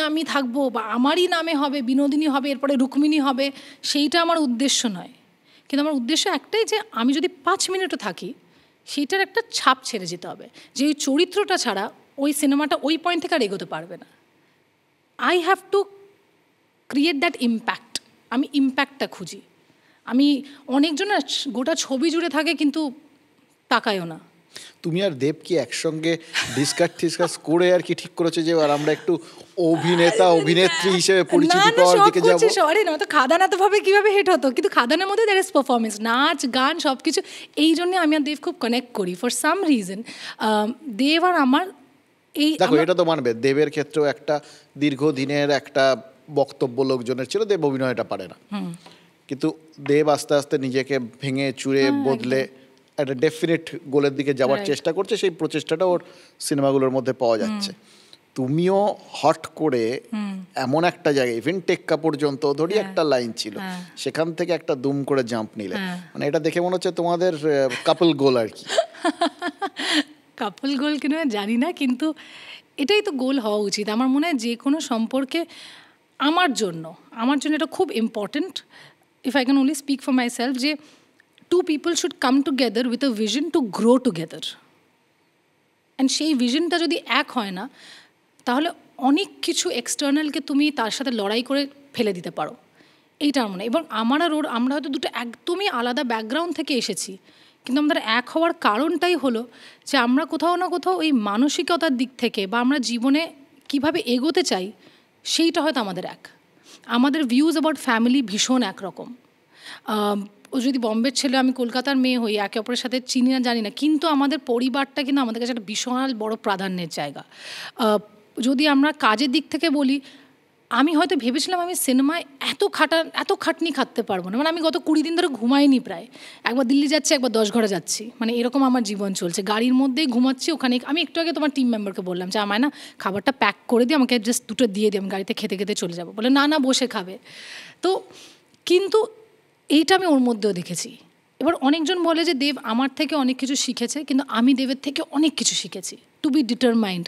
আমি থাকবো বা আমারই নামে হবে, বিনোদিনী হবে, এরপরে রুক্মিণী হবে, সেইটা আমার উদ্দেশ্য নয়। কিন্তু আমার উদ্দেশ্য একটাই যে আমি যদি 5 মিনিটও থাকি, সেইটার একটা ছাপ ছেড়ে যেতে হবে, যে ওই চরিত্রটা ছাড়া ওই সিনেমাটা ওই পয়েন্ট থেকে আর এগোতে পারবে না। I have to create that impact. আমি ইম্প্যাক্টটা খুঁজি। আমি অনেকজন গোটা ছবি জুড়ে থাকে কিন্তু তাকায়ও না। তুমি আর দেব কি একসঙ্গে ডিসকাস করে আর কি ঠিক করেছো যে এবার আমরা একটু অভিনেত্রী হিসেবে পরিচিতি পাওয়ার দিকে যাব? সরি না, তো খাদানা তো ভাবে কিভাবে হিট হতো, কিন্তু খাদানের মধ্যে দ্যার ইজ পারফরমেন্স, নাচ গান সব কিছু। এই জন্য আমি আর দেব খুব কানেক্ট করি ফর সাম রিজন। দেব আর আমার এই দেখো, এটা তো মানবে দেবের ক্ষেত্রেও একটা দীর্ঘদিনের একটা বক্তব্য লোকজনের ছিল, দেব অভিনয়টা পারে না, কিন্তু দেব আস্তে আস্তে নিজেকে ভেঙে চুরে বদলে একটা ডেফিনেট গোলের দিকে যাওয়ার চেষ্টা করছে। সেই প্রচেষ্টাটা ওর সিনেমাগুলোর মধ্যে পাওয়া যাচ্ছে। তুমিও হট করে এমন একটা জায়গায়, ইভেন টেক্কা পর্যন্ত ধরি একটা লাইন ছিল, সেখান থেকে একটা দুম করে জাম্প নিলে, মানে এটা দেখে মনে হচ্ছে তোমাদের কাপল গোল আর কি। কাপল গোল কিনা জানি না, কিন্তু এটাই তো গোল হওয়া উচিত আমার মনে হয় যে কোনো সম্পর্কে। আমার জন্য এটা খুব important, if I can only speak for my self, যে 2 people should come together with a vision to grow together. And সেই ভিশনটা যদি এক হয় না, তাহলে অনেক কিছু এক্সটার্নালকে তুমি তার সাথে লড়াই করে ফেলে দিতে পারো। এইটা আমার মনে হয়। এবং আমার আর ওর, আমরা হয়তো দুটো একদমই আলাদা ব্যাকগ্রাউন্ড থেকে এসেছি, কিন্তু আমাদের এক হওয়ার কারণটাই হলো যে আমরা কোথাও না কোথাও ওই মানসিকতার দিক থেকে বা আমরা জীবনে কিভাবে এগোতে চাই, সেইটা হয়তো আমাদের এক। আমাদের ভিউজ অ্যাবাউট ফ্যামিলি ভীষণ একরকম। ও যদি বম্বের ছেলে, আমি কলকাতার মেয়ে হই, একে অপরের সাথে চিনি না জানি না, কিন্তু আমাদের পরিবারটা কিন্তু আমাদের কাছে একটা বিশাল বড় প্রাধান্যের জায়গা। যদি আমরা কাজের দিক থেকে বলি, আমি হয়তো ভেবেছিলাম আমি সিনেমায় এত খাটনি খাটতে পারবো না। মানে আমি গত 20 দিন ধরে ঘুমাইনি প্রায়। একবার দিল্লি যাচ্ছি, একবার 10 ঘরে যাচ্ছি, মানে এরকম আমার জীবন চলছে। গাড়ির মধ্যেই ঘুমাচ্ছি, ওখানে আমি একটু আগে তোমার টিম মেম্বারকে বললাম যে আমায় না খাবারটা প্যাক করে দিয়ে আমাকে জাস্ট 2টো দিয়ে দিই, আমি গাড়িতে খেতে খেতে চলে যাবো। বলে না বসে খাবে। তো কিন্তু এইটা আমি ওর মধ্যেও দেখেছি। এবার অনেকজন বলে যে দেব আমার থেকে অনেক কিছু শিখেছে, কিন্তু আমি দেবের থেকে অনেক কিছু শিখেছি। To be determined,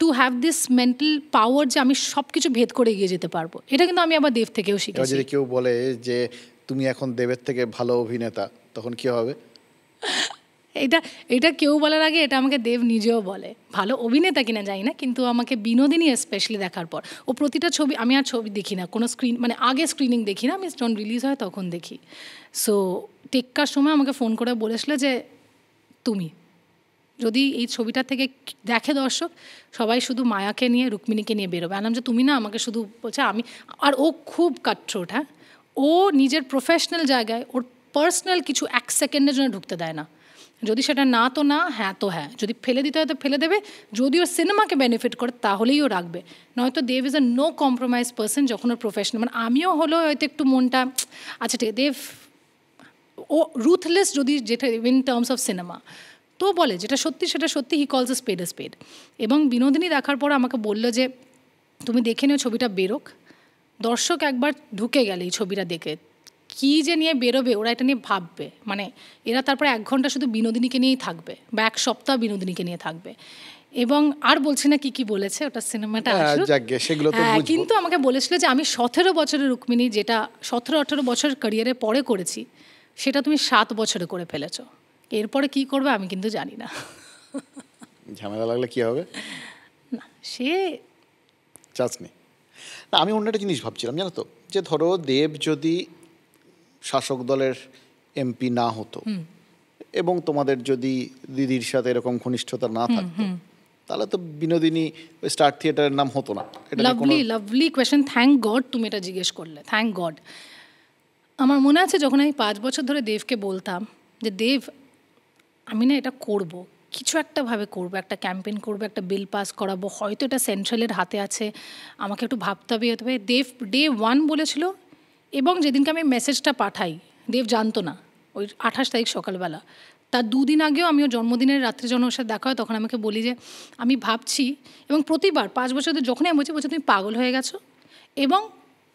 to have this mental power যে আমি সব কিছু ভেদ করে এগিয়ে যেতে পারবো। এটা কিন্তু আমি আবার দেব থেকেও এবার শিখেছি। যদি কেউ বলে যে তুমি এখন দেবের থেকে ভালো অভিনেতা, তখন কি হবে? এটা এটা কেউ বলার আগে এটা আমাকে দেব নিজেও বলে। ভালো অভিনেতা কিনা জানি না, কিন্তু আমাকে বিনোদিনী স্পেশালি দেখার পর, ও প্রতিটা ছবি, আমি আর ছবি দেখি না কোনো স্ক্রিন, মানে আগে স্ক্রিনিং দেখি না, আমি যখন রিলিজ হয় তখন দেখি। সো টেক্কার সময় আমাকে ফোন করে বলেছিল যে তুমি যদি এই ছবিটা থেকে দেখে দর্শক, সবাই শুধু মায়াকে নিয়ে রুক্মিণীকে নিয়ে বেরোবে। আনলাম যে তুমি না, আমাকে শুধু বলছে আমি, আর ও খুব কাট্রোট, হ্যাঁ, ও নিজের প্রফেশনাল জায়গায় ওর পার্সোনাল কিছু 1 সেকেন্ডের জন্য ঢুকতে দেয় না। যদি সেটা না তো না, হ্যাঁ তো হ্যাঁ, যদি ফেলে দিতে হয় তো ফেলে দেবে, যদি ওর সিনেমাকে বেনিফিট করে তাহলেই ও রাখবে, নয়তো Dev is a no compromise person যখন ওর প্রফেশনাল। মানে আমিও হলো হয়তো একটু মনটা, আচ্ছা ঠিক আছে, দেব ও রুথলেস যদি, যেটা ইন টার্মস অফ সিনেমা, তো বলে যেটা সত্যি সেটা সত্যি, হি কলস এ স্পেড। এবং বিনোদিনী দেখার পর আমাকে বললো যে তুমি দেখে নিও, ছবিটা বেরোক, দর্শক একবার ঢুকে গেলে এই ছবিটা দেখে কী যে নিয়ে বেরোবে, ওরা এটা নিয়ে ভাববে, মানে এরা তারপরে 1 ঘন্টা শুধু বিনোদিনীকে নিয়েই থাকবে বা 1 সপ্তাহ বিনোদিনীকে নিয়ে থাকবে। এবং আর বলছি না কি কি বলেছে, ওটা সিনেমাটা আসুক। সেগুলো তো হ্যাঁ, বুঝবো। কিন্তু আমাকে বলেছিল যে আমি 17 বছরের রুক্মিণী, যেটা 17-18 বছর ক্যারিয়ারে পরে করেছি, সেটা তুমি 7 বছরে করে ফেলেছো। এরপরে কি করবে আমি কিন্তু জানি না। ঝামেলা লাগলে কি হবে? না, সে চান্স নেই। না, আমি অন্য একটা জিনিস ভাবছিলাম, জানো তো, যে ধরো দেব যদি শাসক দলের এমপি না হতো এবং তোমাদের যদি দিদির সাথে এরকম ঘনিষ্ঠতা না থাকতো, তাহলে তো বিনোদিনী স্টার থিয়েটারের নাম হতো না। এটা নিয়ে কোনো লাভলি কোয়েশ্চেন, থ্যাংক গড তুমি এটা জিজ্ঞেস করলে, থ্যাংক গড। আমার মনে আছে যখন আমি 5 বছর ধরে দেবকে বলতাম যে দেব আমি না এটা করব, কিছু একটা ভাবে করবো, একটা ক্যাম্পেইন করবো, একটা বিল পাস করাবো, হয়তো এটা সেন্ট্রালের হাতে আছে, আমাকে একটু ভাবতে হবে, হতে হবে। দেব ডে 1 বলেছিল, এবং যেদিনকে আমি মেসেজটা পাঠাই, দেব জানতো না, ওই 28 তারিখ সকালবেলা, তার 2 দিন আগেও আমি ওর জন্মদিনের রাত্রে যখন ওর সাথে দেখা হয় তখন আমাকে বলি যে আমি ভাবছি, এবং প্রতিবার 5 বছর ধরে যখনই আমি বলছি তুমি পাগল হয়ে গেছো, এবং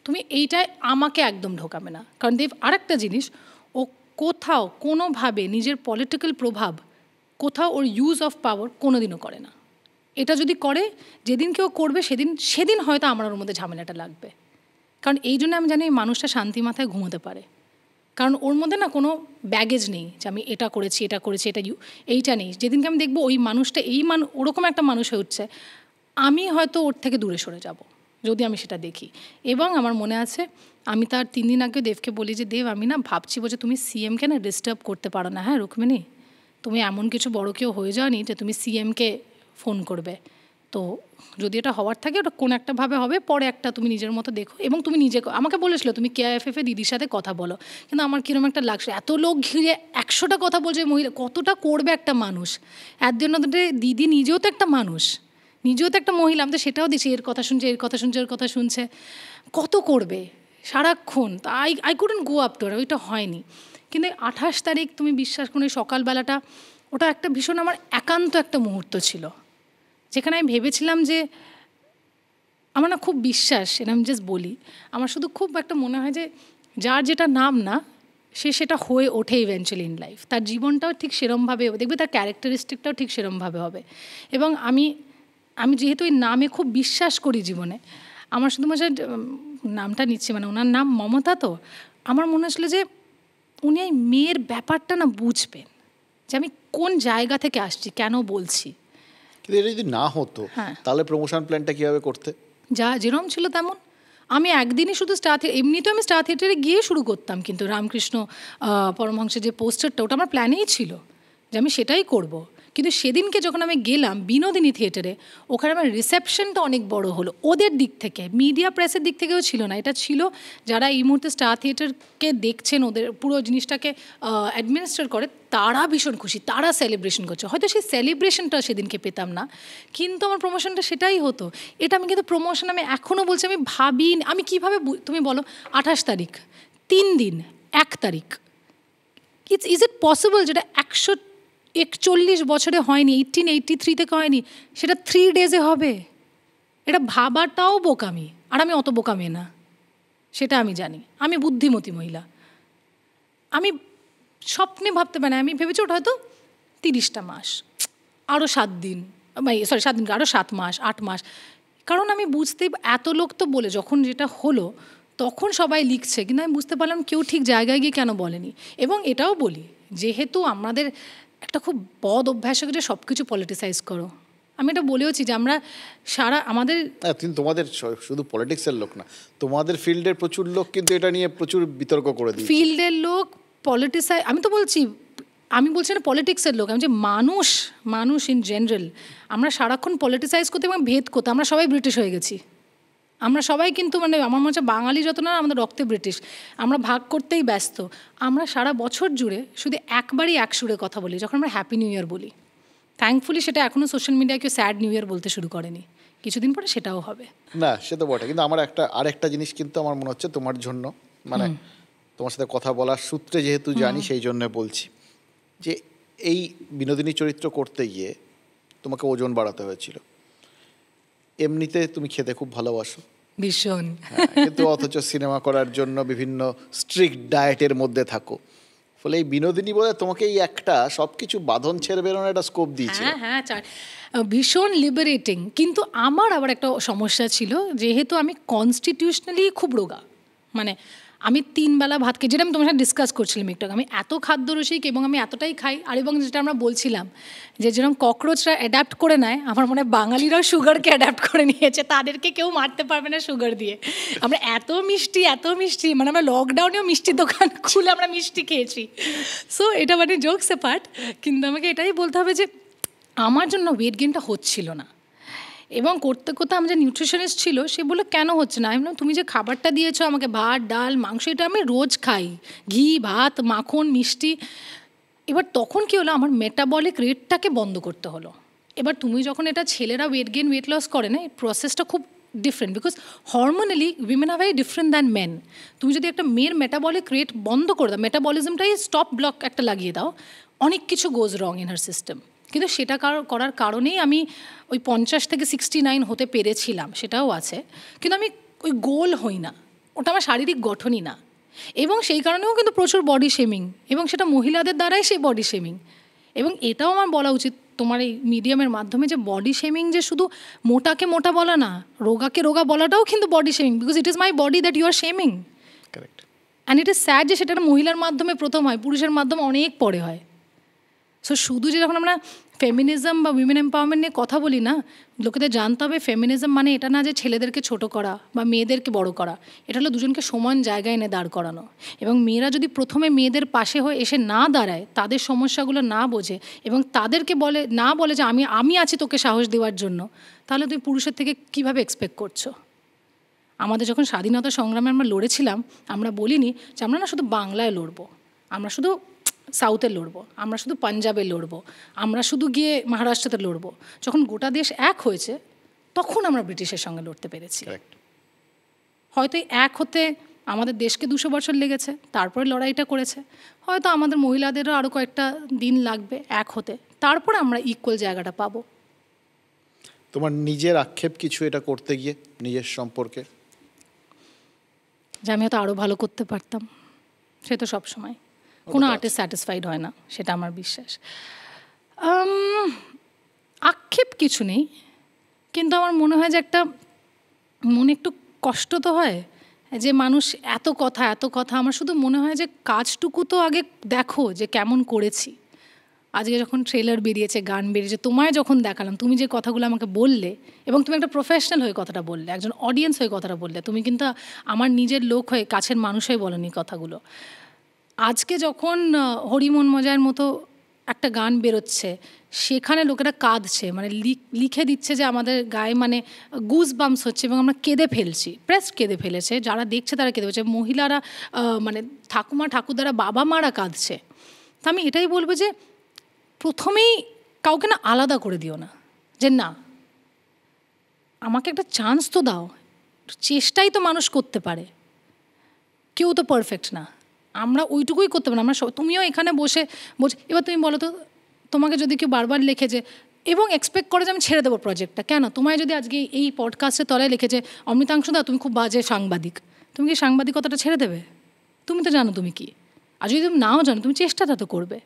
তুমি এইটায় আমাকে একদম ঢোকাবে না। কারণ দেব আরেকটা জিনিস, ও কোথাও কোনোভাবে নিজের পলিটিক্যাল প্রভাব, কোথাও ওর ইউজ অফ পাওয়ার কোনো দিনও করে না। এটা যদি করে, যেদিন কেউ করবে সেদিন হয়তো আমার ওর মধ্যে ঝামেলাটা লাগবে। কারণ এই জন্য আমি জানি এই মানুষটা শান্তি মাথায় ঘুমোতে পারে, কারণ ওর মধ্যে না কোনো ব্যাগেজ নেই যে আমি এটা করেছি এটা এইটা নেই। যেদিনকে আমি দেখবো ওই মানুষটা ওরকম একটা মানুষ হয়ে উঠছে, আমি হয়তো ওর থেকে দূরে সরে যাব যদি আমি সেটা দেখি। এবং আমার মনে আছে আমি তার 3 দিন আগে দেবকে বলি যে দেব আমি না ভাবছি, বলছে তুমি সিএমকে না ডিস্টার্ব করতে পারো না, হ্যাঁ রুক্মিণী, তুমি এমন কিছু বড় কেউ হয়ে যাওনি যে তুমি সিএমকে ফোন করবে, তো যদি এটা হওয়ার থাকে ওটা কোনো একটা ভাবে হবে, পরে একটা তুমি নিজের মতো দেখো। এবং তুমি নিজে আমাকে বলেছিল তুমি কেআইএফএফে দিদির সাথে কথা বলো, কিন্তু আমার কীরকম একটা লাগছে, এত লোক ঘিরে 100টা কথা বলছে, মহিলা কতটা করবে একটা মানুষ, এর জন্য দিদি নিজেও তো একটা মানুষ, নিজেও তো একটা মহিলা, আমি তো সেটাও দিচ্ছি, এর কথা শুনছে এর কথা শুনছে, কত করবে সারাক্ষণ। তা I couldn't go up to আর, ওইটা হয়নি। কিন্তু 28 তারিখ তুমি বিশ্বাস করো, সকালবেলাটা ওটা একটা ভীষণ আমার একান্ত একটা মুহূর্ত ছিল, যেখানে আমি ভেবেছিলাম যে আমার না খুব বিশ্বাস, এটা আমি জাস্ট বলি, আমার শুধু খুব একটা মনে হয় যে যার যেটা নাম না, সে সেটা হয়ে ওঠে ইভেনচুয়ালি ইন লাইফ, তার জীবনটাও ঠিক সেরমভাবে দেখবে, তার ক্যারেক্টারিস্টিকটাও ঠিক সেরমভাবে হবে। এবং আমি যেহেতু এই নামে খুব বিশ্বাস করি জীবনে, আমার শুধু মনে হয় নামটা নিচ্ছে, মানে ওনার নাম মমতা, তো আমার মনে হচ্ছিল যে উনি এই মেয়ের ব্যাপারটা না বুঝবেন, যে আমি কোন জায়গা থেকে আসছি, কেন বলছি। কিন্তু এটা যদি না হতো, তাহলে প্রমোশন প্ল্যানটা কীভাবে করতে? যেরকম ছিল তেমন। আমি একদিনই শুধু এমনিতেও আমি স্টার থিয়েটারে গিয়ে শুরু করতাম, কিন্তু রামকৃষ্ণ পরমহংসের যে পোস্টারটা, ওটা আমার প্ল্যানেই ছিল যে আমি সেটাই করব। কিন্তু সেদিনকে যখন আমি গেলাম বিনোদিনী থিয়েটারে, ওখানে আমার রিসেপশনটা অনেক বড় হলো ওদের দিক থেকে, মিডিয়া প্রেসের দিক থেকেও ছিল না, এটা ছিল যারা এই মুহূর্তে স্টার থিয়েটারকে দেখছেন, ওদের পুরো জিনিসটাকে অ্যাডমিনিস্ট্রেট করে, তারা ভীষণ খুশি, তারা সেলিব্রেশন করছে। হয়তো সেই সেলিব্রেশনটা সেদিনকে পেতাম না, কিন্তু আমার প্রমোশনটা সেটাই হতো। এটা আমি কিন্তু প্রমোশন, আমি এখনও বলছি, আমি ভাবি আমি কীভাবে, তুমি বলো 28 তারিখ 3 দিন 1 তারিখ, ইজ ইট পসিবল যেটা 141 বছরে হয়নি, 1883 থেকে হয়নি, সেটা 3 ডেজে হবে? এটা ভাবাটাও বোকামি, আর আমি অত বোকামি না, সেটা আমি জানি, আমি বুদ্ধিমতী মহিলা। আমি স্বপ্নে ভাবতে পারি না, আমি ভেবেছি ওটা হয়তো 30টা মাস, আরও 7 দিন, সরি 7 দিন, আরও 7 মাস 8 মাস। কারণ আমি বুঝতেই, এত লোক তো বলে যখন যেটা হলো তখন সবাই লিখছে, কিন্তু আমি বুঝতে পারলাম কেউ ঠিক জায়গায় গিয়ে কেন বলেনি। এবং এটাও বলি, যেহেতু আমাদের একটা খুব বদ অভ্যাস যে সব কিছু পলিটিসাইজ করো, আমি এটা বলেওছি যে আমরা আমাদের কিন্তু তোমাদের শুধু পলিটিক্সের লোক না, তোমাদের ফিল্ডের প্রচুর লোক কিন্তু এটা নিয়ে প্রচুর বিতর্ক করে দিয়েছে। ফিল্ডের লোক পলিটিসাইজ, আমি তো বলছি, আমি বলছি না পলিটিক্সের লোক, আমি যে মানুষ ইন জেনারেল আমরা সারাক্ষণ পলিটিসাইজ করতে এবং ভেদ করতে, আমরা সবাই ব্রিটিশ হয়ে গেছি। আমরা সবাই কিন্তু মানে আমার মনে হচ্ছে বাঙালি যত না আমাদের রক্তে ব্রিটিশ, আমরা ভাগ করতেই ব্যস্ত। আমরা সারা বছর জুড়ে শুধু একবারই এক সুরে কথা বলি যখন আমরা হ্যাপি নিউ ইয়ার বলি। থ্যাঙ্কফুলি সেটা এখনও সোশ্যাল মিডিয়ায় কেউ স্যাড নিউ ইয়ার বলতে শুরু করেনি, কিছুদিন পরে সেটাও হবে। না সে তো বটে, কিন্তু আমার আরেকটা জিনিস কিন্তু আমার মনে হচ্ছে তোমার জন্য, মানে তোমার সাথে কথা বলার সূত্রে যেহেতু জানি সেই জন্য বলছি, যে এই বিনোদিনী চরিত্র করতে গিয়ে তোমাকে ওজন বাড়াতে হয়েছিল। এমনিতে তুমি খেতে খুব ভালোবাসো ভীষণ, কিন্তু অথচ সিনেমা করার জন্য বিভিন্ন স্ট্রিক্ট ডায়েটের মধ্যে থাকো, ফলে এই বিনোদিনী বলে তোমাকে এই একটা সবকিছু বাঁধন ছেড়ে বেরোনোর একটা স্কোপ দিয়েছে। হ্যাঁ ভীষণ লিবারেটিং। কিন্তু আমার আবার একটা সমস্যা ছিল, যেহেতু আমি কনস্টিটিউশনালি খুব রোগা, মানে আমি 3 বেলা ভাত খাই, যেটা আমি তোমার সাথে ডিসকাস করছিলাম একটু, আমি এত খাদ্যরসিক এবং আমি এতটাই খাই। আর এবং যেটা আমরা বলছিলাম যে যেরকম ককরোচরা অ্যাডাপ্ট করে নেয়, আমার মনে হয় বাঙালিরাও সুগারকে অ্যাডাপ্ট করে নিয়েছে, তাদেরকে কেউ মারতে পারবে না সুগার দিয়ে। আমরা এত মিষ্টি, মানে আমরা লকডাউনেও মিষ্টির দোকান খুলে আমরা মিষ্টি খেয়েছি। সো এটা মানে জোকস অ্যাপার্ট, কিন্তু আমাকে এটাই বলতে হবে যে আমার জন্য ওয়েট গেইনটা হচ্ছিল না। এবং করতে করতে আমার যে নিউট্রিশনিস্ট ছিল সে বলে কেন হচ্ছে না, আমি বললাম তুমি যে খাবারটা দিয়েছো আমাকে, ভাত ডাল মাংস, এটা আমি রোজ খাই, ঘি ভাত মাখন মিষ্টি। এবার তখন কী হলো, আমার মেটাবলিক রেটটাকে বন্ধ করতে হলো। এবার তুমি যখন এটা ছেলেরা ওয়েট গেইন ওয়েট লস করে না, এই প্রসেসটা খুব different, because hormonally women are very different than men. তুমি যদি একটা মেয়ের মেটাবলিক রেট বন্ধ করে দাও, মেটাবলিজমটাই স্টপ ব্লক একটা লাগিয়ে দাও, অনেক কিছু গোজ রং ইন হার সিস্টেম। কিন্তু সেটা করার কারণেই আমি ওই 50 থেকে 69 হতে পেরেছিলাম, সেটাও আছে। কিন্তু আমি ওই গোল হই না, ওটা আমার শারীরিক গঠনই না। এবং সেই কারণেও কিন্তু প্রচুর বডি শেমিং, এবং সেটা মহিলাদের দ্বারাই সেই বডি শেমিং। এবং এটাও আমার বলা উচিত তোমার এই মিডিয়ামের মাধ্যমে, যে বডি শেমিং যে শুধু মোটাকে মোটা বলা না, রোগাকে রোগা বলাটাও কিন্তু body shaming, because it is my body that you are shaming. Correct. And it is sad যে সেটা মহিলার মাধ্যমে প্রথম হয়, পুরুষের মাধ্যমে অনেক পরে হয়। সো শুধু যে যখন আমরা ফেমিনিজম বা উইমেন এম্পাওয়ারমেন্ট নিয়ে কথা বলি না, লোকেদের জানতে হবে ফেমিনিজম মানে এটা না যে ছেলেদেরকে ছোট করা বা মেয়েদেরকে বড় করা, এটা হলো দুজনকে সমান জায়গায় এনে দাঁড় করানো। এবং মেয়েরা যদি প্রথমে মেয়েদের পাশে হয়ে এসে না দাঁড়ায়, তাদের সমস্যাগুলো না বোঝে এবং তাদেরকে বলে যে আমি আছি তোকে সাহস দেওয়ার জন্য, তাহলে তুমি পুরুষের থেকে কীভাবে এক্সপেক্ট করছো? আমাদের যখন স্বাধীনতা সংগ্রামে আমরা লড়েছিলাম, আমরা বলিনি যে আমরা না শুধু বাংলায় লড়বো, আমরা শুধু সাউথে লড়বো, আমরা শুধু পাঞ্জাবে লড়বো, আমরা শুধু গিয়ে মহারাষ্ট্রতে লড়বো। যখন গোটা দেশ এক হয়েছে তখন আমরা ব্রিটিশের সঙ্গে লড়তে পেরেছি। হয়তো এক হতে আমাদের দেশকে 200 বছর লেগেছে, তারপরে লড়াইটা করেছে। হয়তো আমাদের মহিলাদেরও আরও কয়েকটা দিন লাগবে এক হতে, তারপরে আমরা ইকুয়াল জায়গাটা পাবো। তোমার নিজের আক্ষেপ কিছু এটা করতে গিয়ে নিজের সম্পর্কে? যে আমি হয়তো আরও ভালো করতে পারতাম, সে তো সবসময় কোনো আর্টিস্ট স্যাটিসফাইড হয় না, সেটা আমার বিশ্বাস। আক্ষেপ কিছু নেই, কিন্তু আমার মনে হয় যে একটা মনে একটু কষ্ট তো হয় যে মানুষ এত কথা, আমার শুধু মনে হয় যে কাজটুকু তো আগে দেখো যে কেমন করেছি। আজকে যখন ট্রেলার বেরিয়েছে, গান বেরিয়েছে, তোমায় যখন দেখালাম, তুমি যে কথাগুলো আমাকে বললে, এবং তুমি একটা প্রফেশনাল হয়ে কথাটা বললে, একজন অডিয়েন্স হয়ে কথাটা বললে, তুমি কিন্তু আমার নিজের লোক হয়ে কাছের মানুষ হয়ে বলনি কথাগুলো। আজকে যখন হরিমন মজার মতো একটা গান বেরোচ্ছে, সেখানে লোকেরা কাঁদছে, মানে লিখে দিচ্ছে যে আমাদের গায়ে মানে গুজ বাম্পস হচ্ছে এবং আমরা কেঁদে ফেলছি, প্রেস কেঁদে ফেলেছে, যারা দেখছে তারা কেঁদে ফেলছে, মহিলারা মানে ঠাকুমা ঠাকুরদারা বাবা মারা কাঁদছে। তা আমি এটাই বলবো যে প্রথমেই কাউকে না আলাদা করে দিও না, যে না আমাকে একটা চান্স তো দাও, চেষ্টাই তো মানুষ করতে পারে, কেউ তো পারফেক্ট না, আমরা ওইটুকুই করতে পারি। আমরা তুমিও এখানে বসে এবার তুমি বলো তো, তোমাকে যদি কেউ বারবার লিখেছে এবং এক্সপেক্ট করে যে আমি ছেড়ে দেবো প্রজেক্টটা, কেন? তোমায় যদি আজকে এই পডকাস্টের তলায় লিখেছে অমৃতাংশু দা তুমি খুব বাজে সাংবাদিক, তুমি কি সাংবাদিকতাটা ছেড়ে দেবে? তুমি তো জানো তুমি কি, আর যদি তুমি নাও জানো তুমি চেষ্টাটা তো করবে,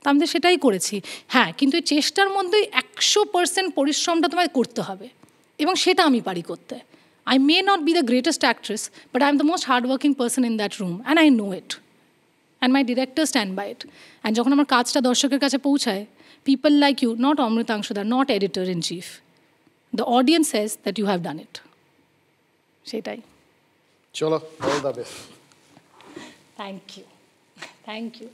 তো আমি তো সেটাই করেছি। হ্যাঁ, কিন্তু এই চেষ্টার মধ্যে 100% পরিশ্রমটা তোমায় করতে হবে, এবং সেটা আমি পারি করতে। I may not be the greatest actress, but I'm the most hardworking person in that room, and I know it. And my directors stand by it. And যখন আমার কাজটা দর্শকের কাছে পৌঁছায়, people like you, not Amritangshuda, not editor-in-chief, the audience says that you have done it. সেটাই। চলো, all the best. Thank you. Thank you.